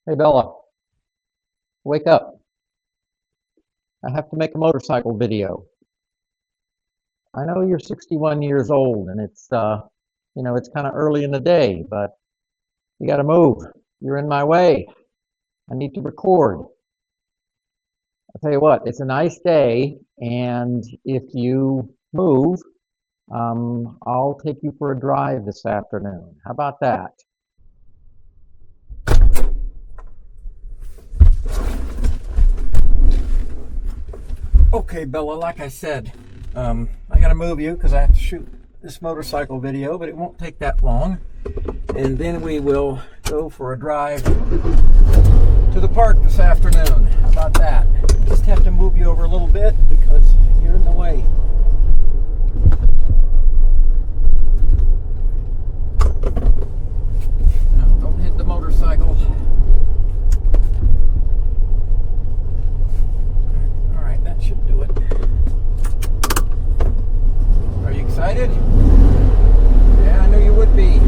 Hey Bella, wake up. I have to make a motorcycle video. I know you're 61 years old and it's kind of early in the day, but you got to move. You're in my way. I need to record. I'll tell you what, it's a nice day, and if you move, I'll take you for a drive this afternoon. How about that? Okay, Bella, like I said, I gotta move you because I have to shoot this motorcycle video, but it won't take that long. And then we will go for a drive to the park this afternoon. How about that? Just have to move you over a little bit because you're in the way. Now, don't hit the motorcycle. That should do it. Are you excited? Yeah, I knew you would be.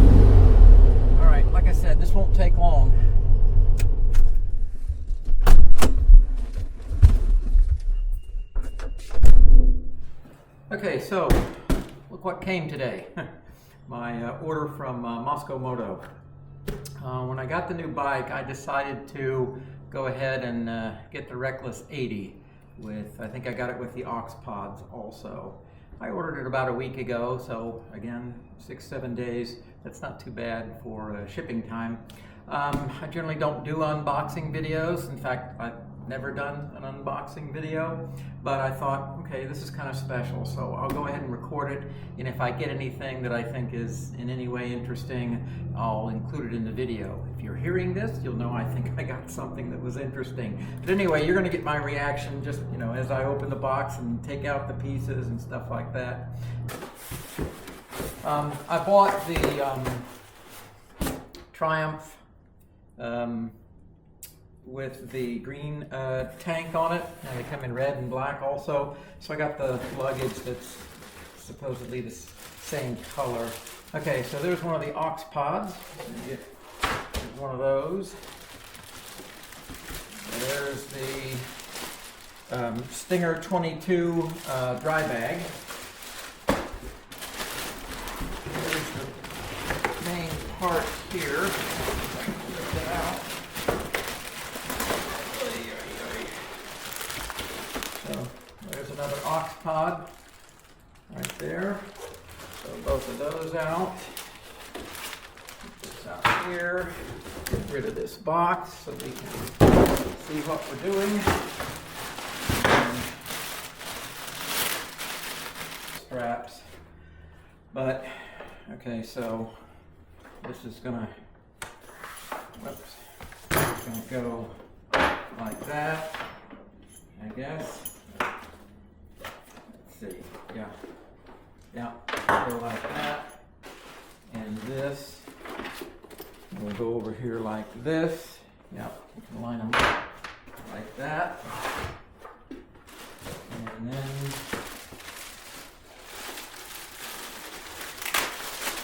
All right, like I said, this won't take long. Okay, so look what came today. My order from Mosko Moto. When I got the new bike, I decided to go ahead and get the Reckless 80. I think I got it with the aux pods also. I ordered it about a week ago, so again, 6-7 days. That's not too bad for shipping time. I generally don't do unboxing videos. In fact, I've never done an unboxing video, but I thought, okay, this is kind of special, so I'll go ahead and record it, and if I get anything that I think is in any way interesting, I'll include it in the video. If you're hearing this, you'll know I think I got something that was interesting. But anyway, you're going to get my reaction just, as I open the box and take out the pieces and stuff like that. I bought the Triumph with the green tank on it, and they come in red and black also. So I got the luggage that's supposedly the same color. Okay, so there's one of the aux pods. Get one of those. There's the Stinger 22 dry bag. There's the main part here. Lift it out. So there's another aux pod right there. So both of those out. Put this out here. Get rid of this box so we can see what we're doing. And straps. But okay, so this is gonna go like that, I guess. Let's see, yeah, go like that, and this will go over here like this. Yeah, you can line them up like that, and then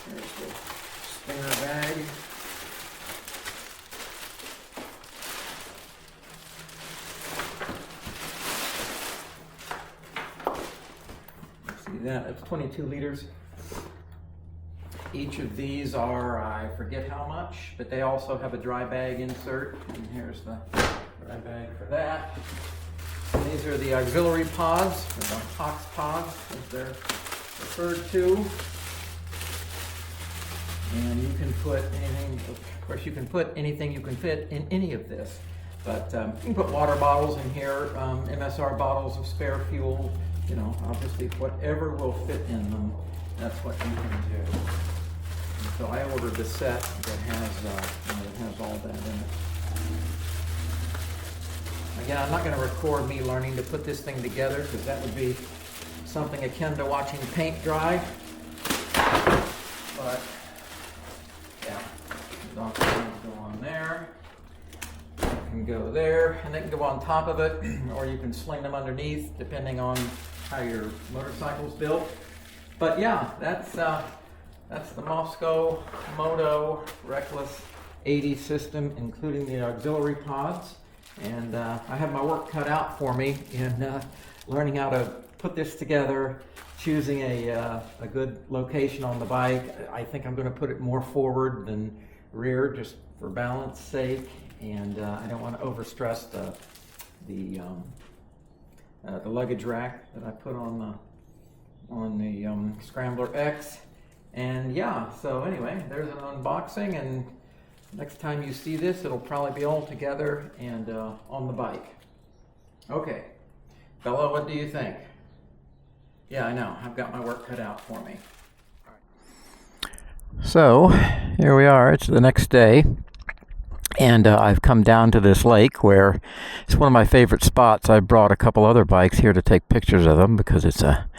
there's the Stinger bag. That's 22 liters. Each of these are, I forget how much, but they also have a dry bag insert. And here's the dry bag for that. And these are the auxiliary pods, or the aux pods, as they're referred to. And you can put anything, of course you can put anything you can fit in any of this. But you can put water bottles in here, MSR bottles of spare fuel, obviously whatever will fit in them, that's what you can do. And so I ordered the set that has all that in it. Again, I'm not going to record me learning to put this thing together because that would be something akin to watching paint dry. But yeah, the doctor can go on there. Can go there, and they can go on top of it, or you can sling them underneath, depending on how your motorcycle's built. But yeah, that's the Mosko Moto Reckless 80 system, including the auxiliary pods. And I have my work cut out for me in learning how to put this together, choosing a good location on the bike. I think I'm going to put it more forward than rear, just for balance sake, and I don't want to overstress the luggage rack that I put on the Scrambler X. And yeah, so anyway, there's an unboxing, and next time you see this, it'll probably be all together and on the bike. Okay, Bella, what do you think? Yeah, I know, I've got my work cut out for me. So, here we are, it's the next day, and I've come down to this lake where it's one of my favorite spots. I brought a couple other bikes here to take pictures of them because it's a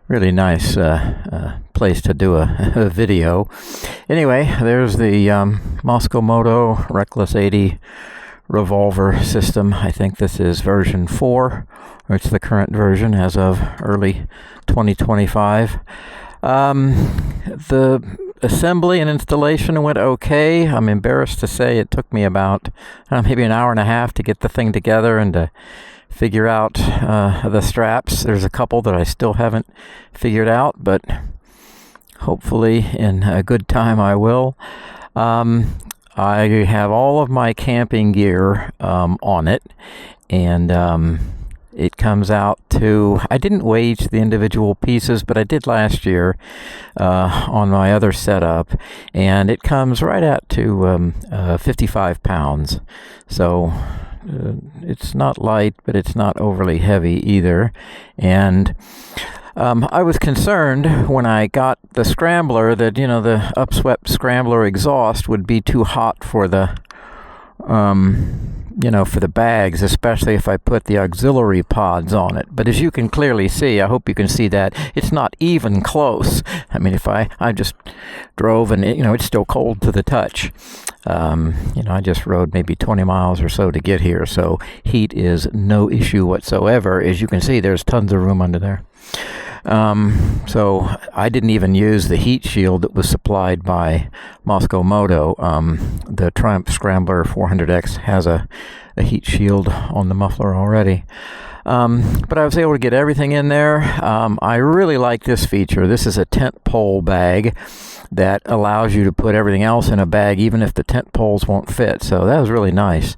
really nice place to do a video. Anyway, there's the Mosko Moto Reckless 80 revolver system. I think this is version 4, or it's the current version as of early 2025. The assembly and installation went okay. I'm embarrassed to say it took me about maybe an hour and a half to get the thing together and to figure out the straps. There's a couple that I still haven't figured out, but hopefully in a good time I will. I have all of my camping gear on it, and it comes out to, I didn't weigh each of the individual pieces, but I did last year on my other setup, and it comes right out to 55 pounds. So it's not light, but it's not overly heavy either. And I was concerned when I got the Scrambler that, the upswept Scrambler exhaust would be too hot for the for the bags, especially if I put the auxiliary pods on it. But as you can clearly see, I hope you can see that, it's not even close. I mean, if I just drove and, it's still cold to the touch. I just rode maybe 20 miles or so to get here, so heat is no issue whatsoever. As you can see, there's tons of room under there. So I didn't even use the heat shield that was supplied by Mosko Moto. The Triumph Scrambler 400X has a heat shield on the muffler already. But I was able to get everything in there. I really like this feature. This is a tent pole bag that allows you to put everything else in a bag, even if the tent poles won't fit. So that was really nice.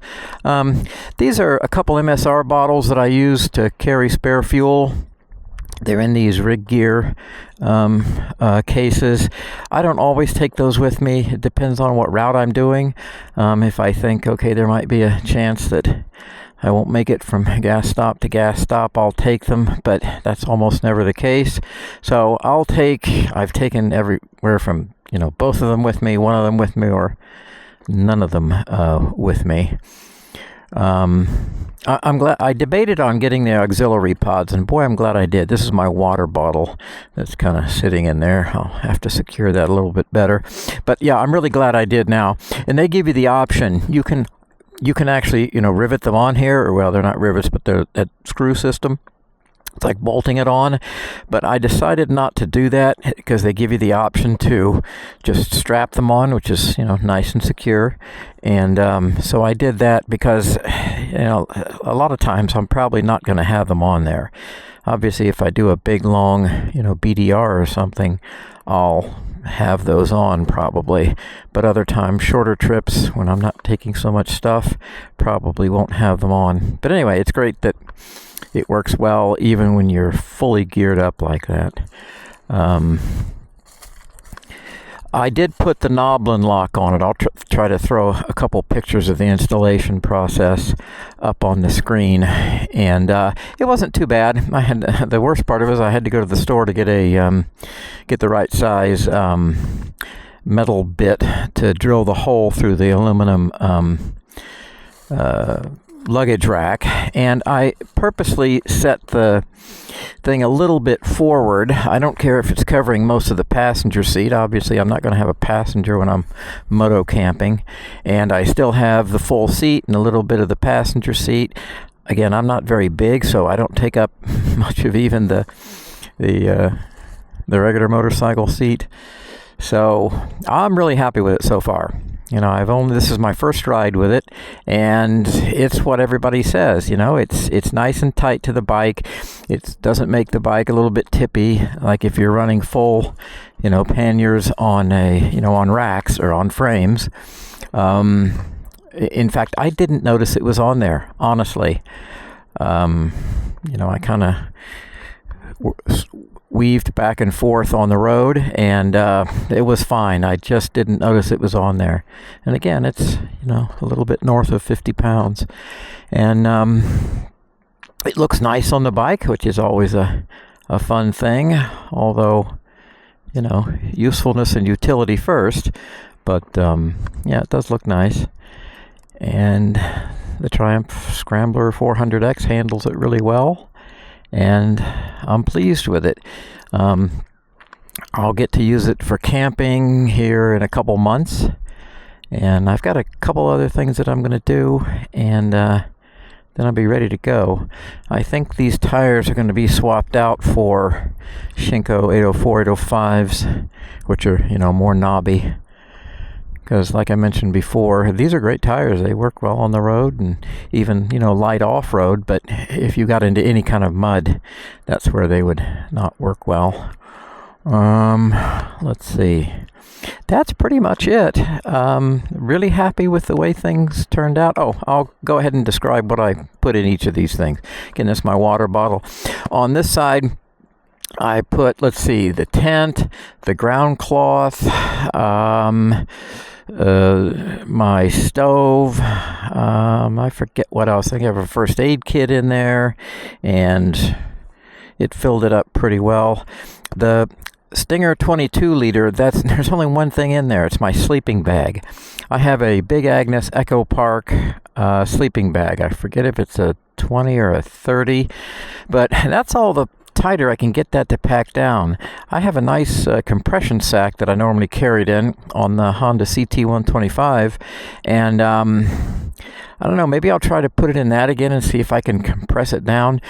These are a couple MSR bottles that I use to carry spare fuel. They're in these rig gear cases. I don't always take those with me. It depends on what route I'm doing. If I think, okay, there might be a chance that I won't make it from gas stop to gas stop, I'll take them, but that's almost never the case. So I've taken everywhere from, both of them with me, one of them with me, or none of them with me. I'm glad I debated on getting the auxiliary pods, and boy, I'm glad I did. This is my water bottle that's kind of sitting in there. I'll have to secure that a little bit better. But yeah, I'm really glad I did now. And they give you the option. You can actually, rivet them on here, or well, they're not rivets, but they're a screw system. It's like bolting it on, but I decided not to do that because they give you the option to just strap them on, which is, nice and secure. And so I did that because, a lot of times I'm probably not going to have them on there. Obviously, if I do a big, long, BDR or something, I'll have those on probably. But other times, shorter trips, when I'm not taking so much stuff, probably won't have them on. But anyway, it's great that it works well even when you're fully geared up like that. I did put the knoblin lock on it. I'll try to throw a couple pictures of the installation process up on the screen, and it wasn't too bad. The worst part of it is I had to go to the store to get the right size metal bit to drill the hole through the aluminum luggage rack, and I purposely set the thing a little bit forward. I don't care if it's covering most of the passenger seat. Obviously, I'm not going to have a passenger when I'm moto camping, and I still have the full seat and a little bit of the passenger seat. Again, I'm not very big, so I don't take up much of even the regular motorcycle seat. So I'm really happy with it so far. this is my first ride with it, and it's what everybody says. It's nice and tight to the bike. It doesn't make the bike a little bit tippy, like if you're running full, panniers on on racks or on frames. In fact, I didn't notice it was on there, honestly. I kind of weaved back and forth on the road, and it was fine. I just didn't notice it was on there. And again, it's a little bit north of 50 pounds, and it looks nice on the bike, which is always a fun thing. Although, usefulness and utility first, but it does look nice. And the Triumph Scrambler 400X handles it really well, and I'm pleased with it. I'll get to use it for camping here in a couple months, and I've got a couple other things that I'm going to do, and then I'll be ready to go. I think these tires are going to be swapped out for Shinko 804, 805s, which are, more knobby. Because like I mentioned before, these are great tires. They work well on the road and even, light off-road. But if you got into any kind of mud, that's where they would not work well. Let's see. That's pretty much it. Really happy with the way things turned out. Oh, I'll go ahead and describe what I put in each of these things. Again, this is my water bottle. On this side, I put, the tent, the ground cloth, my stove, I forget what else. I think I have a first aid kit in there, and it filled it up pretty well. The Stinger 22 liter, there's only one thing in there. It's my sleeping bag. I have a Big Agnes Echo Park sleeping bag. I forget if it's a 20 or a 30, but that's all the tighter I can get that to pack down. I have a nice compression sack that I normally carried in on the Honda CT125, and I don't know, maybe I'll try to put it in that again and see if I can compress it down.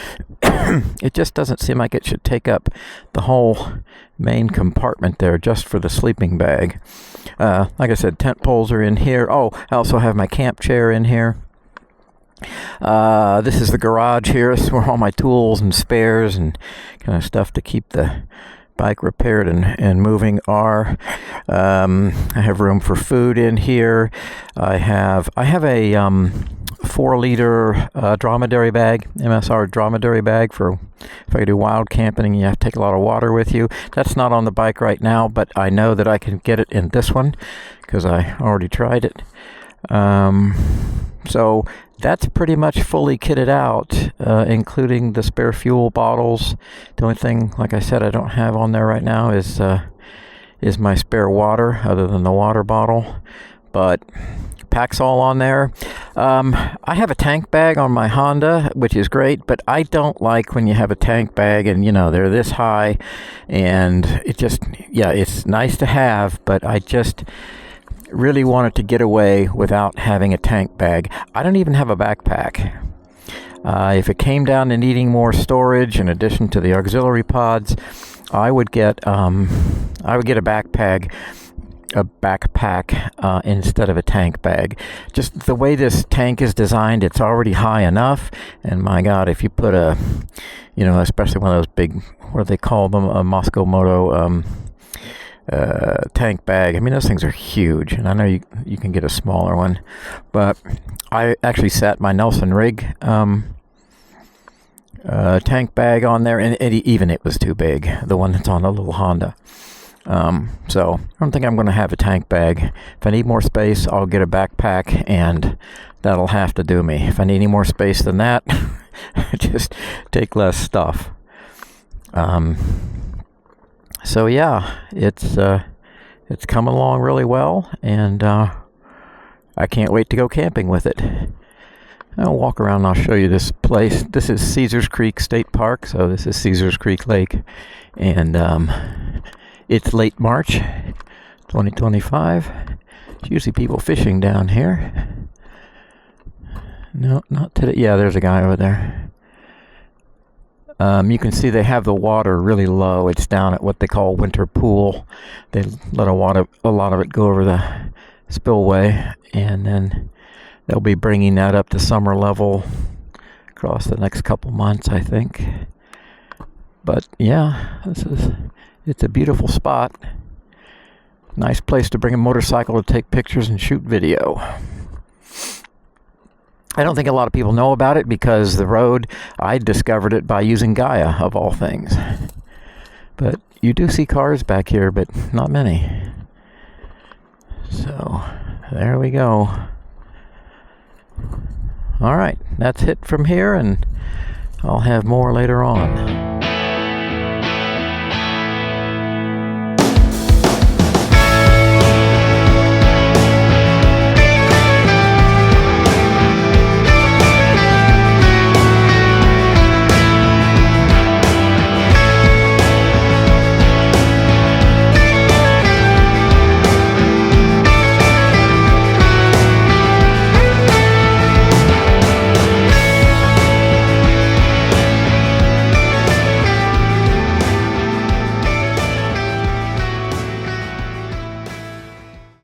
It just doesn't seem like it should take up the whole main compartment there just for the sleeping bag. Like I said, tent poles are in here. Oh, I also have my camp chair in here. This is the garage here. This is where all my tools and spares and kind of stuff to keep the bike repaired and moving are. I have room for food in here. I have a 4-liter dromedary bag, MSR dromedary bag for if I do wild camping and you have to take a lot of water with you. That's not on the bike right now, but I know that I can get it in this one because I already tried it. So that's pretty much fully kitted out, including the spare fuel bottles. The only thing, like I said, I don't have on there right now is my spare water, other than the water bottle. But pack's all on there. I have a tank bag on my Honda, which is great, but I don't like when you have a tank bag and, they're this high, and it just, it's nice to have, but I just really wanted to get away without having a tank bag. I don't even have a backpack. If it came down to needing more storage in addition to the auxiliary pods, I would get a backpack instead of a tank bag. Just the way this tank is designed, it's already high enough, and my God, if you put especially one of those big, what do they call them, a Mosko Moto tank bag. I mean, those things are huge, and I know you can get a smaller one, but I actually sat my Nelson rig tank bag on there, and even it was too big, the one that's on the little Honda. So I don't think I'm going to have a tank bag. If I need more space, I'll get a backpack, and that'll have to do me. If I need any more space than that, just take less stuff. So yeah, it's coming along really well, and I can't wait to go camping with it. I'll walk around and I'll show you this place. This is Caesars Creek State Park, so this is Caesars Creek Lake, and it's late March 2025. There's usually people fishing down here. No, not today. Yeah, there's a guy over there. You can see they have the water really low. It's down at what they call winter pool. They let a lot of it go over the spillway, and then they'll be bringing that up to summer level across the next couple months, I think. But yeah, it's a beautiful spot. Nice place to bring a motorcycle to take pictures and shoot video. I don't think a lot of people know about it because the road, I discovered it by using Gaia, of all things. But you do see cars back here, but not many. So, there we go. All right, that's it from here, and I'll have more later on.